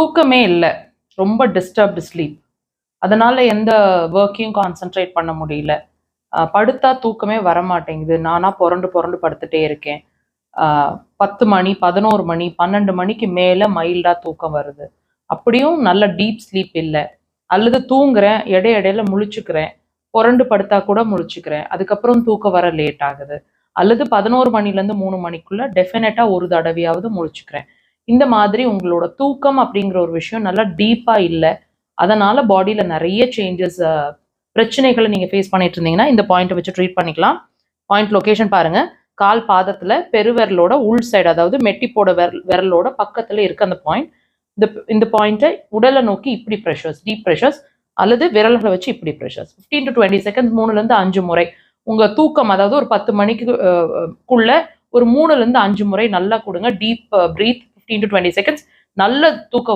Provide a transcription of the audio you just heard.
தூக்கமே இல்ல. ரொம்ப டிஸ்டர்ப்டு ஸ்லீப். அதனால எந்த வொர்க்கையும் கான்சன்ட்ரேட் பண்ண முடியல. படுத்தா தூக்கமே வரமாட்டேங்குது. நானா புரண்டு புரண்டு படுத்துட்டே இருக்கேன். அ 10 மணி, 11 மணி, 12 மணிக்கு மேல மைல்டா தூக்கம் வருது. அப்படியும் நல்ல டீப் ஸ்லீப் இல்ல. அல்லது தூங்குறேன், இடையில முழிச்சுக்கிறேன். புரண்டு படுத்தா கூட முழிச்சுக்கிறேன். அதுக்கப்புறம் தூக்கம் வர லேட் ஆகுது. அல்லது 11 மணிலேருந்து 3 மணிக்குள்ள டெஃபினட்டா ஒரு தடவையாவது முழிச்சுக்கிறேன். இந்த மாதிரி உங்களோட தூக்கம் அப்படிங்கிற ஒரு விஷயம் நல்லா டீப்பா இல்ல. அதனால பாடியில நெறைய சேஞ்சஸ் பிரச்சனைகள நீங்க ஃபேஸ் பண்ணிட்டு இருந்தீங்கன்னா, இந்த பாயிண்ட்ட வச்சு ட்ரீட் பண்ணிக்கலாம். பாயிண்ட் லொகேஷன் பாருங்க. கால் பாதத்துல பெருவிரலோட உள் சைடு, அதாவது மெட்டிப்போட விரலோட பக்கத்துல இருக்கு அந்த பாயிண்ட். இந்த இந்த பாயிண்ட்ட உடல நோக்கி இப்படி பிரஷர்ஸ், டீப் பிரஷர்ஸ், அல்லது விரல்கள வச்சு இப்படி பிரஷர்ஸ். 15 to 20 செகண்ட்ஸ் 3லேருந்து 5 முறை. உங்க தூக்கம் அதாவது ஒரு 10 மணிக்கு குள்ள ஒரு 3லேருந்து 5 முறை நல்லா குடுங்க. Deep breath 15 to 20 seconds. நல்ல தூக்கம்